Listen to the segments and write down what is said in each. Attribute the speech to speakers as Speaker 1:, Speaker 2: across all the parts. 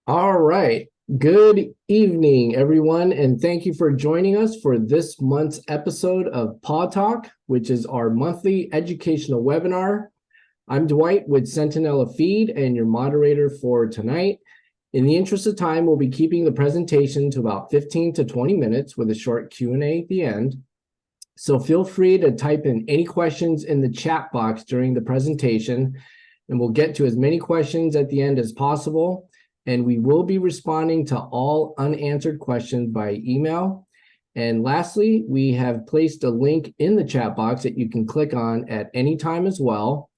Speaker 1: All right. Good evening, everyone, and thank you for joining us for this month's episode of Paw Talk, which is our monthly educational webinar. I'm Dwight with Centinela Feed and your moderator for tonight. In the interest of time, we'll be keeping the presentation to about 15 to 20 minutes with a short Q&A at the end. So feel free to type in any questions in the chat box during the presentation, and we'll get to as many questions at the end as possible. And we will be responding to all unanswered questions by email. And lastly, we have placed a link in the chat box that you can click on at any time as well,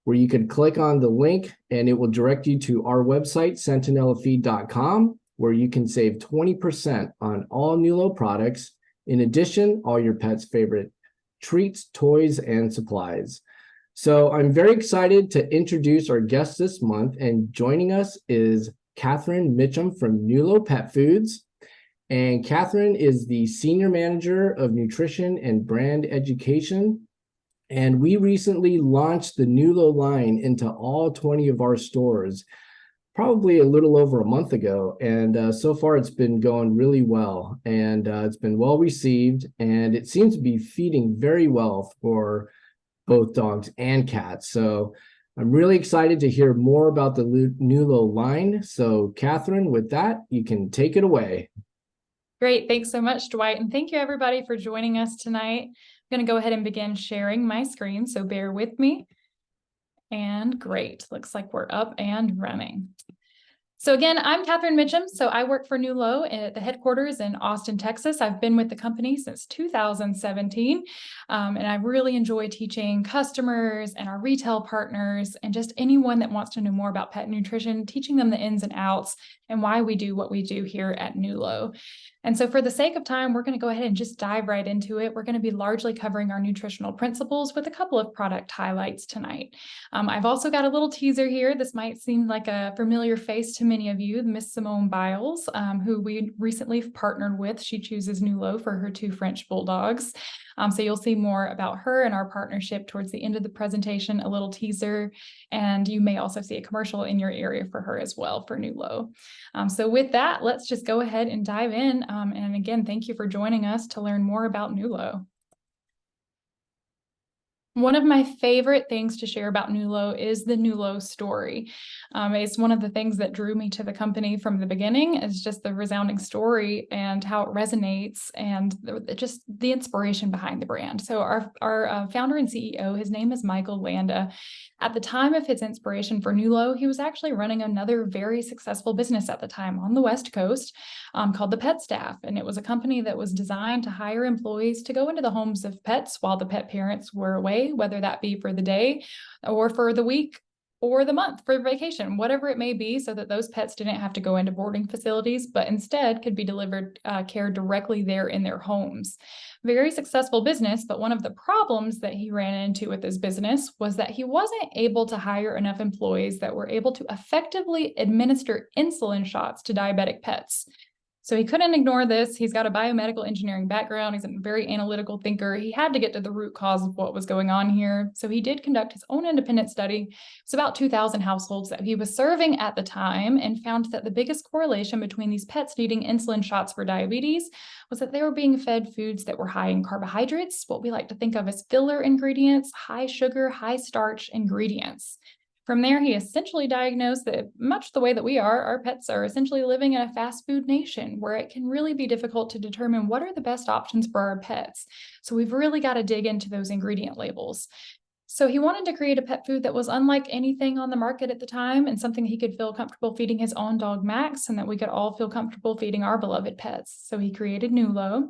Speaker 1: where you can click on the link and it will direct you to our website, centinelafeed.com, where you can save 20% on all Nulo products. In addition, all your pet's favorite treats, toys, and supplies. So I'm very excited to introduce our guest this month, and joining us is Catherine Mitchum from Nulo Pet Foods. And Catherine is the Senior Manager of Nutrition and Brand Education. And we recently launched the Nulo line into all 20 of our stores, probably a little over a month ago. And so far it's been going really well, and it's been well received, and it seems to be feeding very well for both dogs and cats. So I'm really excited to hear more about the Nulo line. So Catherine, with that, you can take it away.
Speaker 2: Great. Thanks so much, Dwight. And thank you everybody for joining us tonight. I'm going to go ahead and begin sharing my screen, so bear with me. And great. Looks like we're up and running. So again, I'm Catherine Mitchum. So I work for Nulo at the headquarters in Austin, Texas. I've been with the company since 2017, and I really enjoy teaching customers and our retail partners and just anyone that wants to know more about pet nutrition, teaching them the ins and outs and why we do what we do here at Nulo. And so for the sake of time, we're going to go ahead and just dive right into it. We're going to be largely covering our nutritional principles with a couple of product highlights tonight. I've also got a little teaser here. This might seem like a familiar face to many of you, Miss Simone Biles, who we recently partnered with. She chooses Nulo for her 2 French bulldogs. So you'll see more about her and our partnership towards the end of the presentation, a little teaser, and you may also see a commercial in your area for her as well for Nulo. So with that, let's just go ahead and dive in. And again, thank you for joining us to learn more about Nulo. One of my favorite things to share about Nulo is the Nulo story. It's one of the things that drew me to the company from the beginning, is just the resounding story and how it resonates and just the inspiration behind the brand. So our founder and CEO, his name is Michael Landa. At the time of his inspiration for Nulo, he was actually running another very successful business at the time on the West Coast called the Pet Staff. And it was a company that was designed to hire employees to go into the homes of pets while the pet parents were away, whether that be for the day or for the week or the month for vacation, whatever it may be, so that those pets didn't have to go into boarding facilities, but instead could be delivered care directly there in their homes. Very successful business, but one of the problems that he ran into with his business was that he wasn't able to hire enough employees that were able to effectively administer insulin shots to diabetic pets. So he couldn't ignore this. He's got a biomedical engineering background. He's a very analytical thinker. He had to get to the root cause of what was going on here. So he did conduct his own independent study. It's about 2,000 households that he was serving at the time, and found that the biggest correlation between these pets needing insulin shots for diabetes was that they were being fed foods that were high in carbohydrates, what we like to think of as filler ingredients, high sugar, high starch ingredients. From there, he essentially diagnosed that much the way that we are, our pets are essentially living in a fast food nation where it can really be difficult to determine what are the best options for our pets. So we've really got to dig into those ingredient labels. So he wanted to create a pet food that was unlike anything on the market at the time, and something he could feel comfortable feeding his own dog Max, and that we could all feel comfortable feeding our beloved pets. So he created Nulo.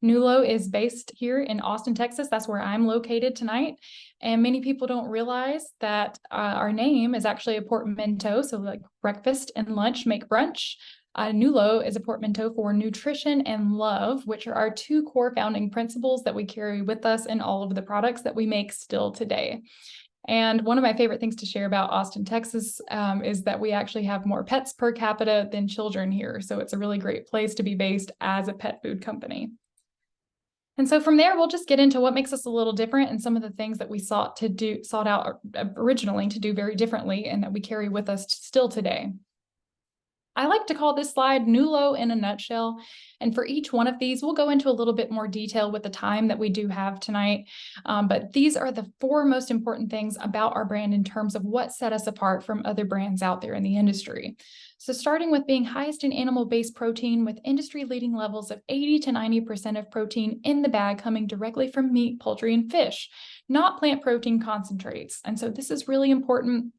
Speaker 2: Nulo is based here in Austin, Texas. That's where I'm located tonight. And many people don't realize that our name is actually a portmanteau. So like breakfast and lunch make brunch. Nulo is a portmanteau for nutrition and love, which are our 2 core founding principles that we carry with us in all of the products that we make still today. And one of my favorite things to share about Austin, Texas, is that we actually have more pets per capita than children here. So it's a really great place to be based as a pet food company. And so from there, we'll just get into what makes us a little different and some of the things that we sought out originally to do very differently and that we carry with us still today. I like to call this slide Nulo in a nutshell. And for each one of these, we'll go into a little bit more detail with the time that we do have tonight. But these are the 4 most important things about our brand in terms of what set us apart from other brands out there in the industry. So starting with being highest in animal-based protein with industry-leading levels of 80 to 90% of protein in the bag coming directly from meat, poultry, and fish, not plant protein concentrates. And so this is really important,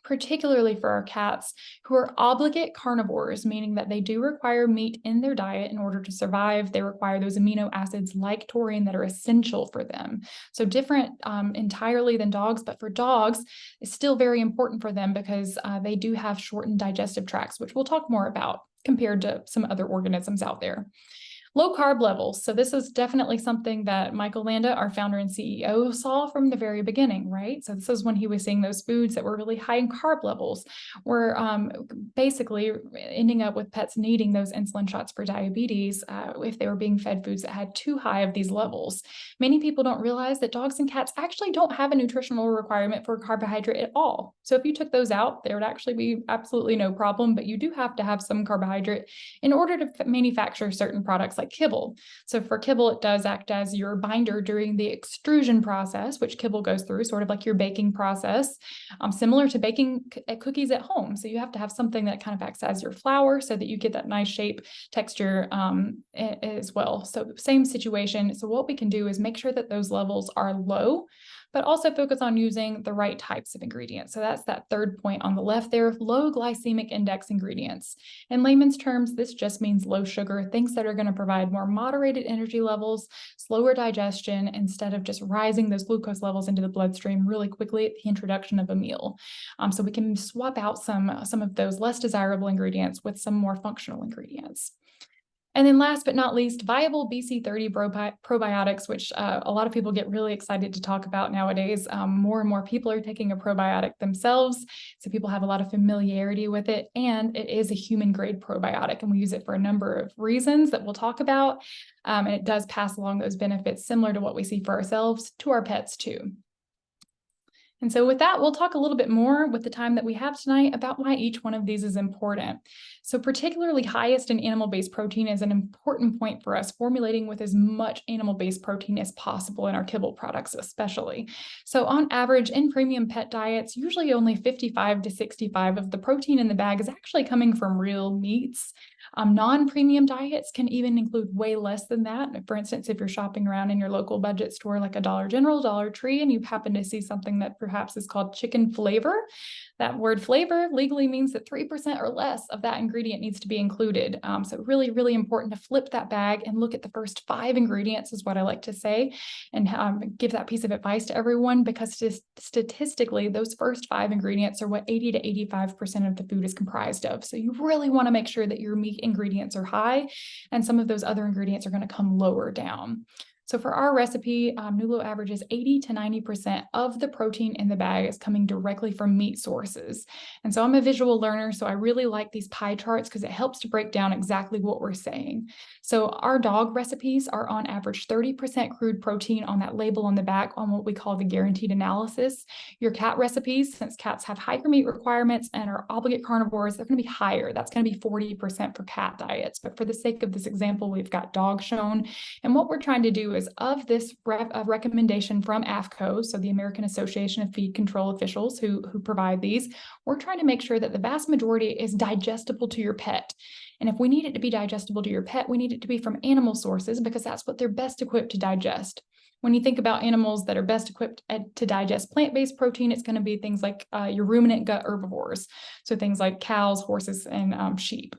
Speaker 2: particularly for our cats who are obligate carnivores, meaning that they do require meat in their diet in order to survive. They require those amino acids like taurine that are essential for them. So different entirely than dogs, but for dogs, it's still very important for them because they do have shortened digestive tracts, which we'll talk more about compared to some other organisms out there. Low carb levels. So this is definitely something that Michael Landa, our founder and CEO, saw from the very beginning, right? So this is when he was seeing those foods that were really high in carb levels, were basically ending up with pets needing those insulin shots for diabetes if they were being fed foods that had too high of these levels. Many people don't realize that dogs and cats actually don't have a nutritional requirement for carbohydrate at all. So if you took those out, there would actually be absolutely no problem, but you do have to have some carbohydrate in order to manufacture certain products like kibble. So for kibble, it does act as your binder during the extrusion process, which kibble goes through, sort of like your baking process, similar to baking cookies at home. So you have to have something that kind of acts as your flour so that you get that nice shape, texture as well. So same situation. So what we can do is make sure that those levels are low, but also focus on using the right types of ingredients. So that's that third point on the left there, low glycemic index ingredients. In layman's terms, this just means low sugar, things that are going to provide more moderated energy levels, slower digestion, instead of just rising those glucose levels into the bloodstream really quickly at the introduction of a meal. So we can swap out some of those less desirable ingredients with some more functional ingredients. And then last but not least, viable BC30 probiotics, which a lot of people get really excited to talk about nowadays. More and more people are taking a probiotic themselves, so people have a lot of familiarity with it, and it is a human-grade probiotic, and we use it for a number of reasons that we'll talk about, and it does pass along those benefits similar to what we see for ourselves to our pets too. And so with that, we'll talk a little bit more with the time that we have tonight about why each one of these is important. So particularly highest in animal-based protein is an important point for us, formulating with as much animal-based protein as possible in our kibble products especially. So on average, in premium pet diets, usually only 55 to 65 of the protein in the bag is actually coming from real meats. Non-premium diets can even include way less than that. For instance, if you're shopping around in your local budget store like a Dollar General, Dollar Tree, and you happen to see something that perhaps is called chicken flavor, that word flavor legally means that 3% or less of that ingredient needs to be included. So really, really important to flip that bag and look at the first 5 ingredients is what I like to say, and give that piece of advice to everyone, because statistically, those first 5 ingredients are what 80 to 85% of the food is comprised of. So you really want to make sure that your meat ingredients are high, and some of those other ingredients are going to come lower down. So for our recipe, Nulo averages 80 to 90% of the protein in the bag is coming directly from meat sources. And so I'm a visual learner, so I really like these pie charts because it helps to break down exactly what we're saying. So our dog recipes are on average 30% crude protein on that label on the back on what we call the guaranteed analysis. Your cat recipes, since cats have higher meat requirements and are obligate carnivores, they're going to be higher. That's going to be 40% for cat diets. But for the sake of this example, we've got dog shown. And what we're trying to do is, of this recommendation from AFCO, so the American Association of Feed Control Officials who provide these, we're trying to make sure that the vast majority is digestible to your pet. And if we need it to be digestible to your pet, we need it to be from animal sources because that's what they're best equipped to digest. When you think about animals that are best equipped to digest plant-based protein, it's going to be things like your ruminant gut herbivores. So things like cows, horses, and sheep.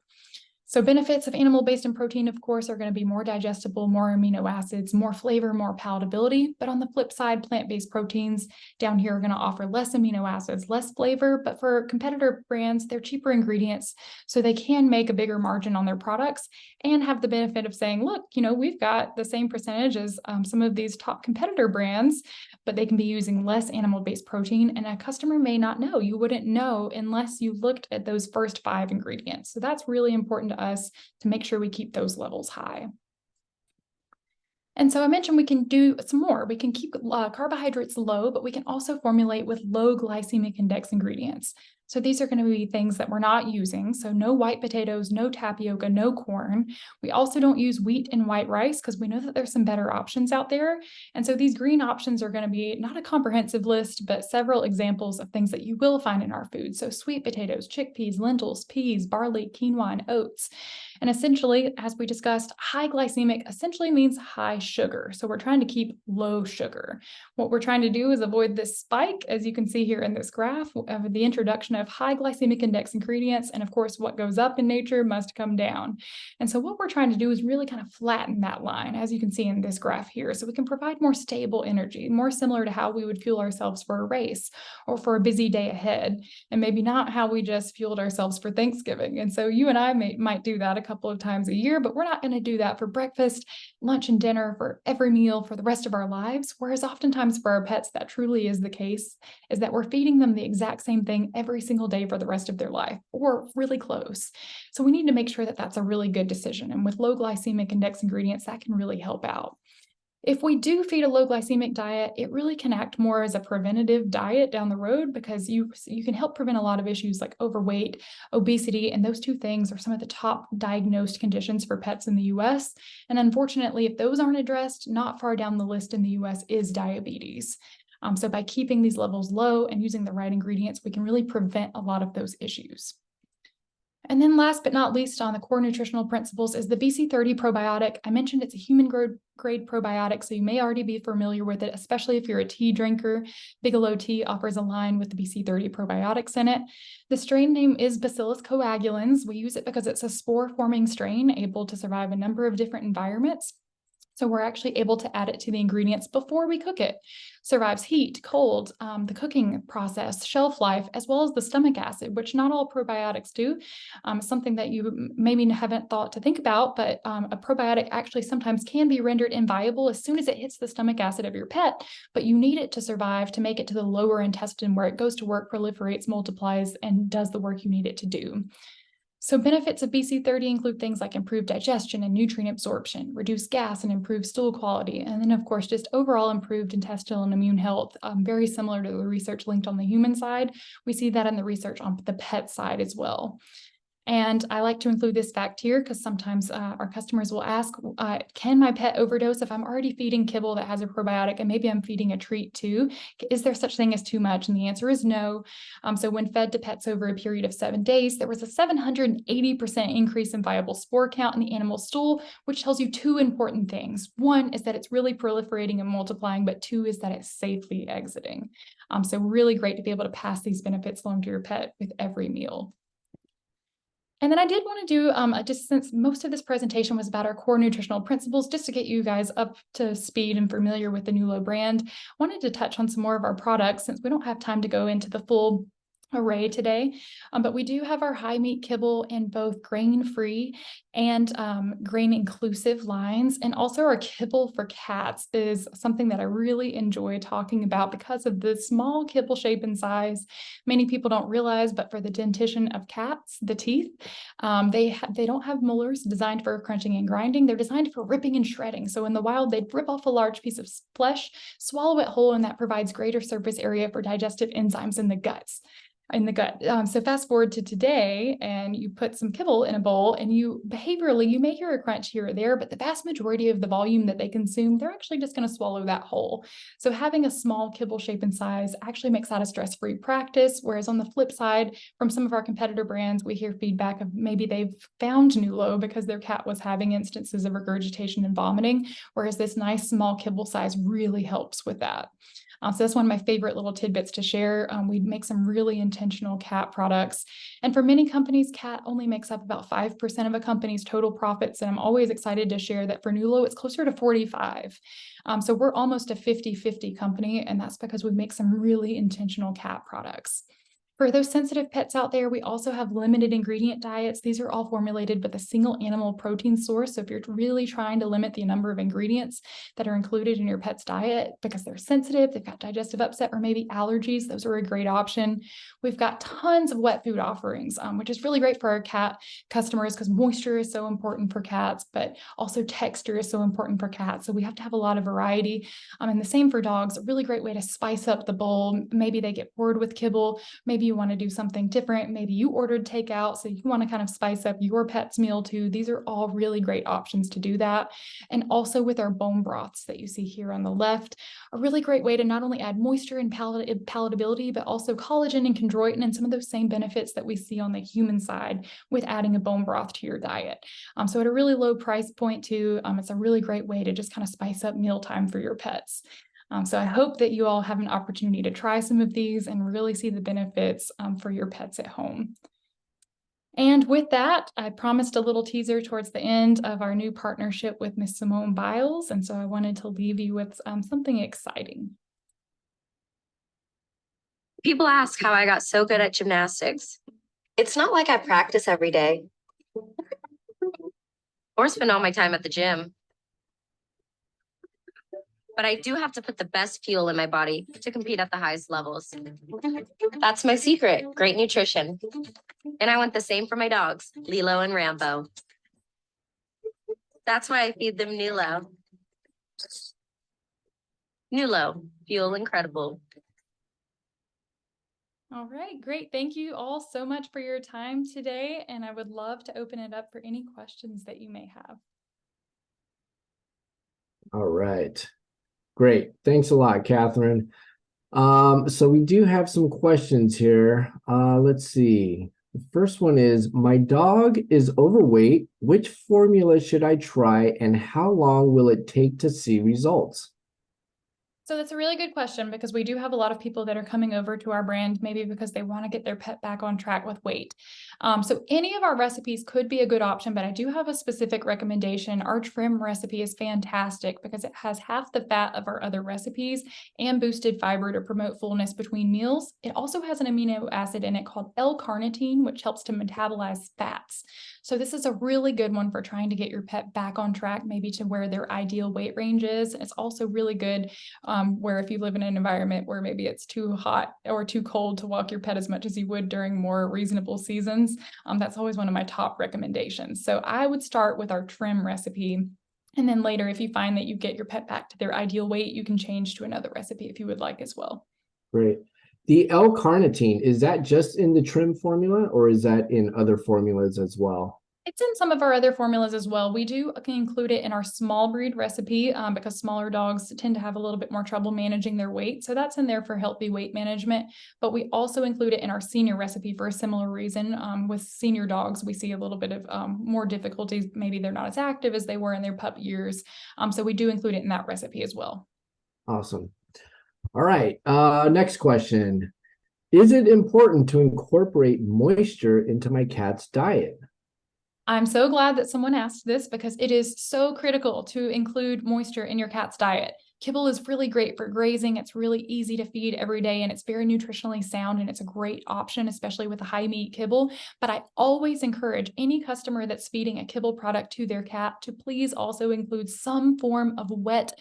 Speaker 2: So benefits of animal-based and protein, of course, are going to be more digestible, more amino acids, more flavor, more palatability. But on the flip side, plant-based proteins down here are going to offer less amino acids, less flavor. But for competitor brands, they're cheaper ingredients, so they can make a bigger margin on their products and have the benefit of saying, look, we've got the same percentage as some of these top competitor brands, but they can be using less animal-based protein. And a customer may not know. You wouldn't know unless you looked at those first 5 ingredients. So that's really important to us to make sure we keep those levels high. And so I mentioned we can do some more. We can keep carbohydrates low, but we can also formulate with low glycemic index ingredients. So these are going to be things that we're not using. So no white potatoes, no tapioca, no corn. We also don't use wheat and white rice because we know that there's some better options out there. And so these green options are going to be not a comprehensive list, but several examples of things that you will find in our food. So sweet potatoes, chickpeas, lentils, peas, barley, quinoa, and oats. And essentially, as we discussed, high glycemic essentially means high sugar. So we're trying to keep low sugar. What we're trying to do is avoid this spike, as you can see here in this graph, of the introduction of high glycemic index ingredients. And of course, what goes up in nature must come down. And so what we're trying to do is really kind of flatten that line, as you can see in this graph here, so we can provide more stable energy, more similar to how we would fuel ourselves for a race or for a busy day ahead, and maybe not how we just fueled ourselves for Thanksgiving. And so you and I might do that a couple of times a year, but we're not going to do that for breakfast, lunch, and dinner for every meal for the rest of our lives. Whereas oftentimes for our pets, that truly is the case, is that we're feeding them the exact same thing every single day for the rest of their life, or really close. So we need to make sure that that's a really good decision. And with low glycemic index ingredients, that can really help out. If we do feed a low glycemic diet, it really can act more as a preventative diet down the road, because you can help prevent a lot of issues like overweight, obesity, and those two things are some of the top diagnosed conditions for pets in the US. And unfortunately, if those aren't addressed, not far down the list in the US is diabetes. So by keeping these levels low and using the right ingredients, we can really prevent a lot of those issues. And then last but not least on the core nutritional principles is the BC30 probiotic. I mentioned it's a human grade probiotic, so you may already be familiar with it, especially if you're a tea drinker. Bigelow Tea offers a line with the BC30 probiotics in it. The strain name is Bacillus coagulans. We use it because it's a spore-forming strain able to survive a number of different environments. So we're actually able to add it to the ingredients before we cook it. Survives heat, cold, the cooking process, shelf life, as well as the stomach acid, which not all probiotics do. Something that you maybe haven't thought to think about, but a probiotic actually sometimes can be rendered inviable as soon as it hits the stomach acid of your pet, but you need it to survive to make it to the lower intestine where it goes to work, proliferates, multiplies, and does the work you need it to do. So benefits of BC30 include things like improved digestion and nutrient absorption, reduced gas and improved stool quality, and then of course just overall improved intestinal and immune health, very similar to the research linked on the human side. We see that in the research on the pet side as well. And I like to include this fact here because sometimes our customers will ask, can my pet overdose if I'm already feeding kibble that has a probiotic and maybe I'm feeding a treat too? Is there such thing as too much? And the answer is no. So when fed to pets over a period of 7 days, there was a 780% increase in viable spore count in the animal stool, which tells you two important things. One is that it's really proliferating and multiplying, but two is that it's safely exiting. So really great to be able to pass these benefits along to your pet with every meal. And then I did want to do, just since most of this presentation was about our core nutritional principles, just to get you guys up to speed and familiar with the Nulo brand, wanted to touch on some more of our products since we don't have time to go into the full array today, but we do have our high meat kibble in both grain-free and grain-inclusive lines, and also our kibble for cats is something that I really enjoy talking about because of the small kibble shape and size. Many people don't realize, but for the dentition of cats, the teeth, they don't have molars designed for crunching and grinding. They're designed for ripping and shredding. So in the wild, they'd rip off a large piece of flesh, swallow it whole, and that provides greater surface area for digestive enzymes in the gut. So fast forward to today and you put some kibble in a bowl and behaviorally, you may hear a crunch here or there, but the vast majority of the volume that they consume, they're actually just going to swallow that whole. So having a small kibble shape and size actually makes that a stress-free practice. Whereas on the flip side, from some of our competitor brands, we hear feedback of maybe they've found Nulo because their cat was having instances of regurgitation and vomiting, whereas this nice small kibble size really helps with that. So that's one of my favorite little tidbits to share. We make some really intentional cat products. And for many companies, cat only makes up about 5% of a company's total profits. And I'm always excited to share that for Nulo, it's closer to 45. So we're almost a 50-50 company, and that's because we make some really intentional cat products. For those sensitive pets out there, we also have limited ingredient diets. These are all formulated with a single animal protein source. So if you're really trying to limit the number of ingredients that are included in your pet's diet because they're sensitive, they've got digestive upset or maybe allergies, those are a great option. We've got tons of wet food offerings, which is really great for our cat customers because moisture is so important for cats, but also texture is so important for cats. So we have to have a lot of variety. And the same for dogs, a really great way to spice up the bowl. Maybe they get bored with kibble. Maybe maybe you want to do something different. Maybe you ordered takeout, so you want to kind of spice up your pet's meal too. These are all really great options to do that. And also with our bone broths that you see here on the left, a really great way to not only add moisture and palatability, but also collagen and chondroitin and some of those same benefits that we see on the human side with adding a bone broth to your diet. So at a really low price point too, it's a really great way to just kind of spice up mealtime for your pets. So I hope that you all have an opportunity to try some of these and really see the benefits for your pets at home. And with that, I promised a little teaser towards the end of our new partnership with Miss Simone Biles. And so I wanted to leave you with something exciting.
Speaker 3: People ask how I got so good at gymnastics. It's not like I practice every day or spend all my time at the gym. But I do have to put the best fuel in my body to compete at the highest levels. That's my secret, great nutrition. And I want the same for my dogs, Lilo and Rambo. That's why I feed them Nulo. Nulo, fuel incredible.
Speaker 2: All right, great. Thank you all so much for your time today. And I would love to open it up for any questions that you may have.
Speaker 1: All right. Great. Thanks a lot, Catherine. So we do have some questions here. Let's see. The first one is, my dog is overweight. Which formula should I try and how long will it take to see results?
Speaker 2: So that's a really good question because we do have a lot of people that are coming over to our brand, maybe because they want to get their pet back on track with weight. So any of our recipes could be a good option, but I do have a specific recommendation. Our trim recipe is fantastic because it has half the fat of our other recipes and boosted fiber to promote fullness between meals. It also has an amino acid in it called L-carnitine, which helps to metabolize fats. So this is a really good one for trying to get your pet back on track, maybe to where their ideal weight range is. It's also really good where if you live in an environment where maybe it's too hot or too cold to walk your pet as much as you would during more reasonable seasons, that's always one of my top recommendations. So I would start with our trim recipe. And then later, if you find that you get your pet back to their ideal weight, you can change to another recipe if you would like as well.
Speaker 1: Great. The L-carnitine, is that just in the trim formula or is that in other formulas as well?
Speaker 2: It's in some of our other formulas as well. We do include it in our small breed recipe because smaller dogs tend to have a little bit more trouble managing their weight. So that's in there for healthy weight management. But we also include it in our senior recipe for a similar reason. With senior dogs, we see a little bit of more difficulties. Maybe they're not as active as they were in their pup years. So we do include it in that recipe as well.
Speaker 1: Awesome. All right. Next question. Is it important to incorporate moisture into my cat's diet?
Speaker 2: I'm so glad that someone asked this because it is so critical to include moisture in your cat's diet. Kibble is really great for grazing. It's really easy to feed every day and it's very nutritionally sound and it's a great option, especially with a high meat kibble. But I always encourage any customer that's feeding a kibble product to their cat to please also include some form of wet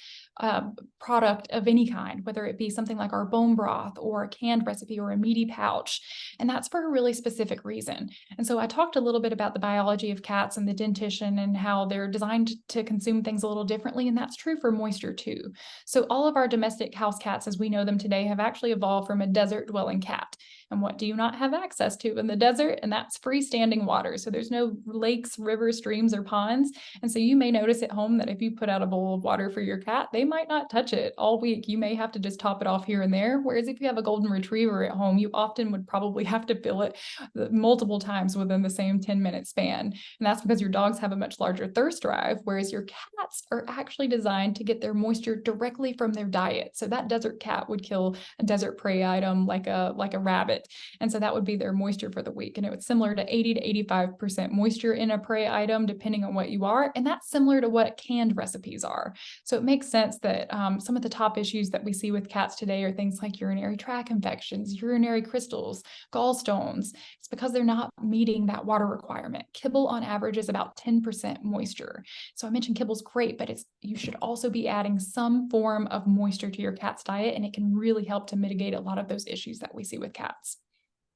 Speaker 2: product of any kind, whether it be something like our bone broth or a canned recipe or a meaty pouch. And that's for a really specific reason. And so I talked a little bit about the biology of cats and the dentition and how they're designed to consume things a little differently. And that's true for moisture too. So all of our domestic house cats, as we know them today, have actually evolved from a desert dwelling cat. And what do you not have access to in the desert? And that's freestanding water. So there's no lakes, rivers, streams, or ponds. And so you may notice at home that if you put out a bowl of water for your cat, they might not touch it all week. You may have to just top it off here and there. Whereas if you have a golden retriever at home, you often would probably have to fill it multiple times within the same 10-minute span. And that's because your dogs have a much larger thirst drive, whereas your cats are actually designed to get their moisture directly from their diet. So that desert cat would kill a desert prey item like a rabbit. And so that would be their moisture for the week. And it was similar to 80 to 85% moisture in a prey item, depending on what you are. And that's similar to what canned recipes are. So it makes sense that some of the top issues that we see with cats today are things like urinary tract infections, urinary crystals, gallstones. It's because they're not meeting that water requirement. Kibble on average is about 10% moisture. So I mentioned kibble's great, but you should also be adding some form of moisture to your cat's diet, and it can really help to mitigate a lot of those issues that we see with cats.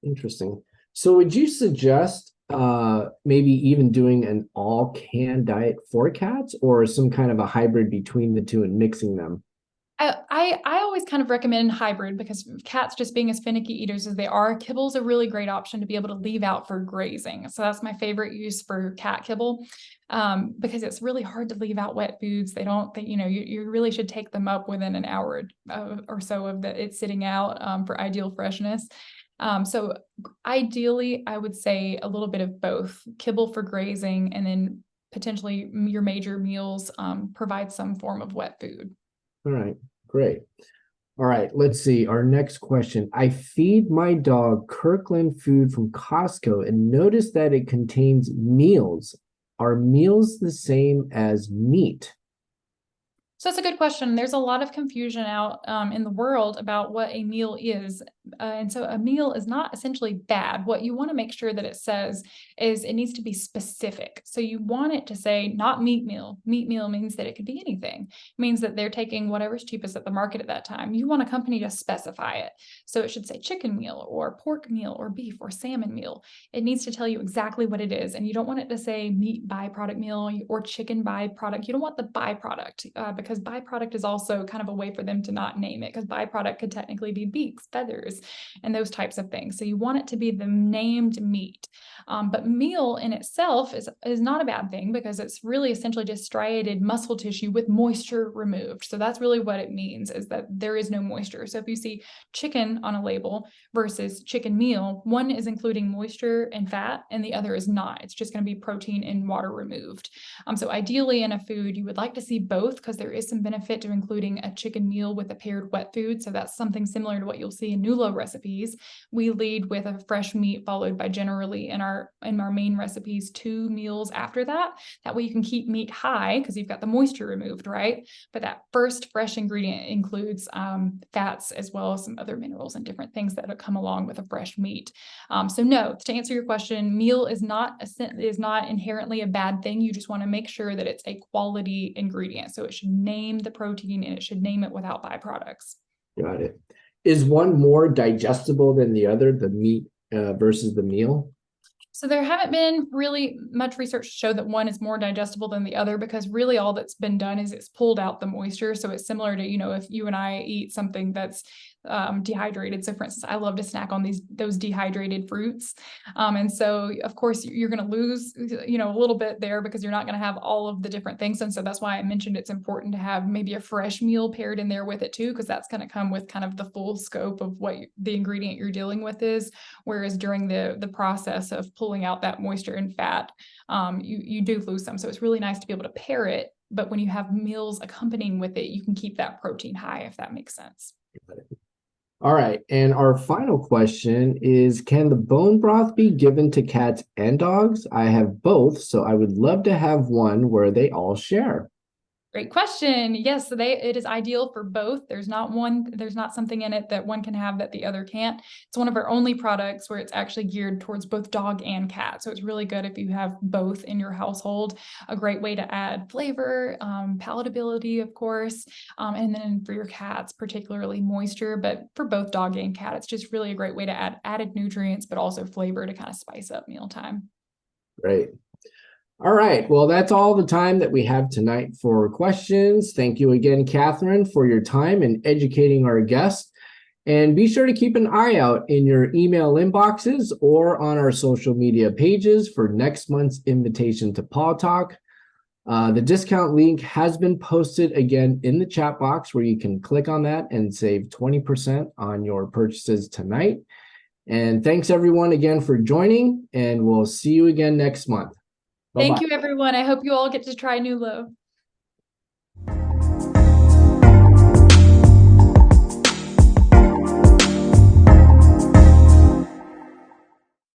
Speaker 1: Interesting. So would you suggest maybe even doing an all canned diet for cats or some kind of a hybrid between the two and mixing them?
Speaker 2: I always kind of recommend hybrid because cats just being as finicky eaters as they are, kibble's a really great option to be able to leave out for grazing. So that's my favorite use for cat kibble, because it's really hard to leave out wet foods. You really should take them up within an hour or so of it sitting out for ideal freshness. So ideally, I would say a little bit of both, kibble for grazing and then potentially your major meals provide some form of wet food.
Speaker 1: All right, great. All right, let's see. Our next question. I feed my dog Kirkland food from Costco and notice that it contains meals. Are meals the same as meat?
Speaker 2: So that's a good question. There's a lot of confusion out in the world about what a meal is. And so a meal is not essentially bad. What you want to make sure that it says is it needs to be specific. So you want it to say not meat meal. Meat meal means that it could be anything. It means that they're taking whatever's cheapest at the market at that time. You want a company to specify it. So it should say chicken meal or pork meal or beef or salmon meal. It needs to tell you exactly what it is. And you don't want it to say meat byproduct meal or chicken byproduct. You don't want the byproduct because byproduct is also kind of a way for them to not name it, because byproduct could technically be beaks, feathers, and those types of things. So you want it to be the named meat. But meal in itself is not a bad thing because it's really essentially just striated muscle tissue with moisture removed. So that's really what it means, is that there is no moisture. So if you see chicken on a label versus chicken meal, one is including moisture and fat and the other is not. It's just going to be protein and water removed. So ideally in a food, you would like to see both because there is some benefit to including a chicken meal with a paired wet food. So that's something similar to what you'll see in Nulo recipes. We lead with a fresh meat followed by generally in our main recipes 2 meals after that. That way you can keep meat high because you've got the moisture removed, right? But that first fresh ingredient includes fats as well as some other minerals and different things that come along with a fresh meat. So no, to answer your question, meal is not inherently a bad thing. You just want to make sure that it's a quality ingredient. So it should name the protein and it should name it without byproducts.
Speaker 1: Got it. Is one more digestible than the other, the meat versus the meal?
Speaker 2: So there haven't been really much research to show that one is more digestible than the other, because really all that's been done is it's pulled out the moisture. So it's similar to, if you and I eat something that's dehydrated. So for instance, I love to snack on those dehydrated fruits. And so of course you're going to lose, a little bit there because you're not going to have all of the different things. And so that's why I mentioned it's important to have maybe a fresh meal paired in there with it too, because that's going to come with kind of the full scope of what the ingredient you're dealing with is. Whereas during the process of pulling out that moisture and fat, you do lose some. So it's really nice to be able to pair it. But when you have meals accompanying with it, you can keep that protein high, if that makes sense.
Speaker 1: All right. And our final question is, can the bone broth be given to cats and dogs? I have both, so I would love to have one where they all share.
Speaker 2: Great question. Yes, so it is ideal for both. There's not something in it that one can have that the other can't. It's one of our only products where it's actually geared towards both dog and cat. So it's really good if you have both in your household. A great way to add flavor, palatability, of course, and then for your cats, particularly moisture. But for both dog and cat, it's just really a great way to add added nutrients, but also flavor to kind of spice up mealtime.
Speaker 1: Great. All right. Well, that's all the time that we have tonight for questions. Thank you again, Catherine, for your time and educating our guests. And be sure to keep an eye out in your email inboxes or on our social media pages for next month's invitation to Paw Talk. The discount link has been posted again in the chat box where you can click on that and save 20% on your purchases tonight. And thanks everyone again for joining, and we'll see you again next month. Bye-bye.
Speaker 2: Thank you, everyone. I hope you all get to try Nulo.